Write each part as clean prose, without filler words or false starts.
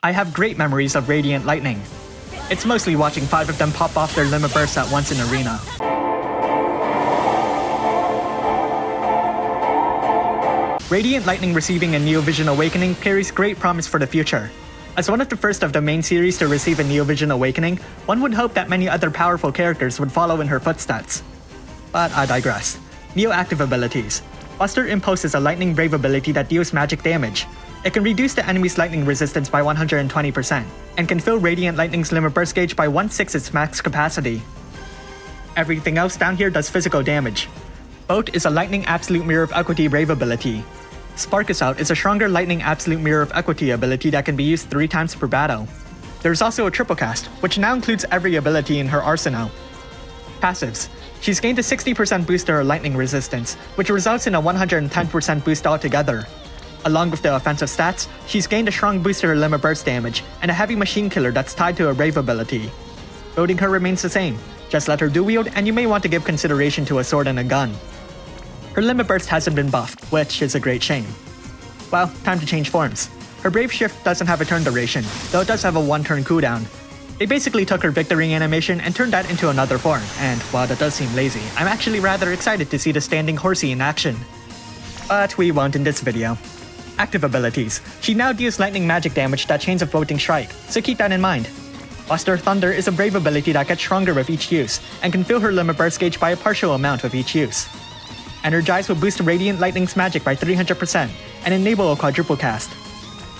I have great memories of Radiant Lightning. It's mostly watching 5 of them pop off their Lima Burst at once in Arena. Radiant Lightning receiving a Neovision Awakening carries great promise for the future. As one of the first of the main series to receive a Neovision Awakening, one would hope that many other powerful characters would follow in her footsteps. But I digress. Neo active abilities. Buster Impulse is a Lightning Brave ability that deals magic damage. It can reduce the enemy's lightning resistance by 120%, and can fill Radiant Lightning's Lima Burst gauge by 1/6 its max capacity. Everything else down here does physical damage. Boat is a Lightning Absolute Mirror of Equity Brave ability. Spark Us Out is a stronger Lightning Absolute Mirror of Equity ability that can be used 3 times per battle. There's also a triple cast, which now includes every ability in her arsenal. Passives. She's gained a 60% boost to her lightning resistance, which results in a 110% boost altogether. Along with the offensive stats, she's gained a strong boost to her Lima Burst damage, and a heavy machine killer that's tied to a Brave ability. Building her remains the same, just let her dual wield and you may want to give consideration to a sword and a gun. Her Lima Burst hasn't been buffed, which is a great shame. Well, time to change forms. Her Brave Shift doesn't have a turn duration, though it does have a 1-turn cooldown. They basically took her victory animation and turned that into another form, and while that does seem lazy, I'm actually rather excited to see the standing horsey in action. But we won't in this video. Active abilities. She now deals lightning magic damage that chains a floating strike, so keep that in mind. Buster Thunder is a Brave ability that gets stronger with each use, and can fill her Lima Burst gauge by a partial amount with each use. Energize will boost Radiant Lightning's magic by 300%, and enable a quadruple cast.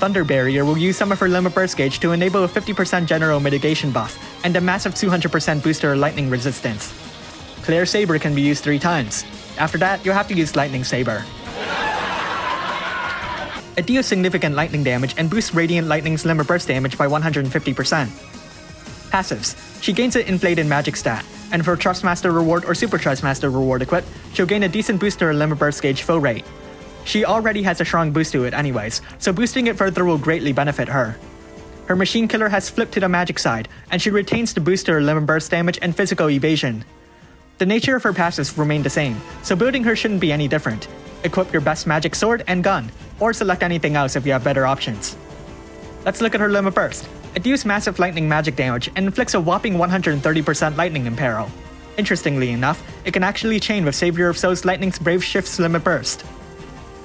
Thunder Barrier will use some of her Lima Burst gauge to enable a 50% general mitigation buff, and a massive 200% boost to her lightning resistance. Clear Saber can be used 3 times. After that, you'll have to use Lightning Saber. It deals significant lightning damage and boosts Radiant Lightning's Lima Burst damage by 150%. Passives. She gains an inflated magic stat, and for Trustmaster reward or Super Trustmaster reward equipped, she'll gain a decent boost to her Lima Burst gauge fill rate. She already has a strong boost to it anyways, so boosting it further will greatly benefit her. Her Machine Killer has flipped to the magic side, and she retains the boost to her Lima Burst damage and physical evasion. The nature of her passives remain the same, so building her shouldn't be any different. Equip your best magic sword and gun, or select anything else if you have better options. Let's look at her Lima Burst. It deals massive lightning magic damage and inflicts a whopping 130% lightning imperil. Interestingly enough, it can actually chain with Savior of Souls Lightning's Brave Shift's Lima Burst.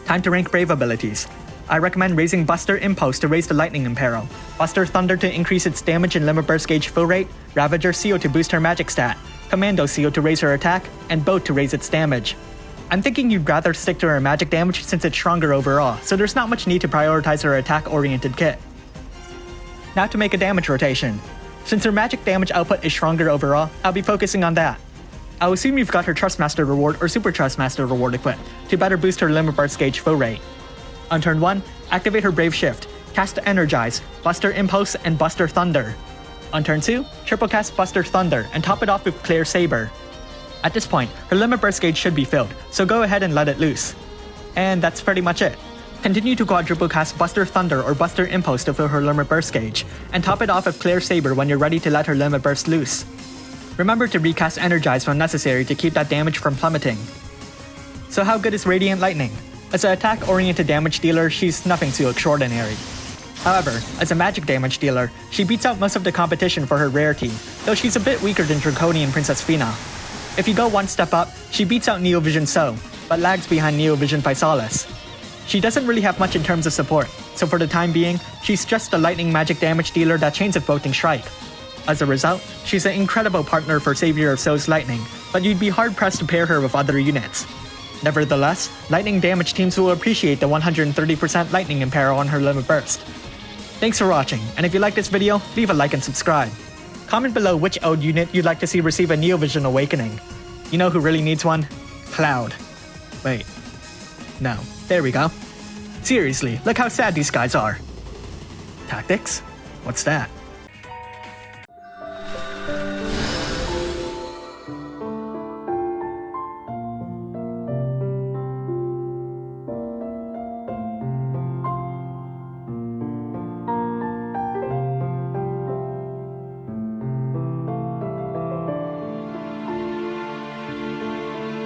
Time to rank Brave abilities. I recommend raising Buster Impulse to raise the lightning imperil, Buster Thunder to increase its damage and Lima Burst gauge fill rate, Ravager Seal to boost her magic stat, Commando Seal to raise her attack, and Boat to raise its damage. I'm thinking you'd rather stick to her magic damage since it's stronger overall, so there's not much need to prioritize her attack-oriented kit. Now to make a damage rotation. Since her magic damage output is stronger overall, I'll be focusing on that. I'll assume you've got her Trustmaster reward or Super Trustmaster reward equipped to better boost her Lima Burst gauge fill rate. On turn 1, activate her Brave Shift, cast Energize, Buster Impulse, and Buster Thunder. On turn 2, triple cast Buster Thunder and top it off with Clear Saber. At this point, her Lima Burst gauge should be filled, so go ahead and let it loose. And that's pretty much it. Continue to quadruple cast Buster Thunder or Buster Impulse to fill her Lima Burst gauge, and top it off with Clear Saber when you're ready to let her Lima Burst loose. Remember to recast Energize when necessary to keep that damage from plummeting. So how good is Radiant Lightning? As an attack-oriented damage dealer, she's nothing too extraordinary. However, as a magic damage dealer, she beats out most of the competition for her rarity, though she's a bit weaker than Draconian Princess Fina. If you go one step up, she beats out Neovision So, but lags behind Neovision Physalis. She doesn't really have much in terms of support, so for the time being, she's just a lightning magic damage dealer that chains a floating strike. As a result, she's an incredible partner for Savior of Souls Lightning, but you'd be hard-pressed to pair her with other units. Nevertheless, lightning damage teams will appreciate the 130% lightning imperil on her Lima Burst. Thanks for watching, and if you like this video, leave a like and subscribe. Comment below which old unit you'd like to see receive a Neovision Awakening. You know who really needs one? Cloud. Wait. No. There we go. Seriously, look how sad these guys are. Tactics? What's that?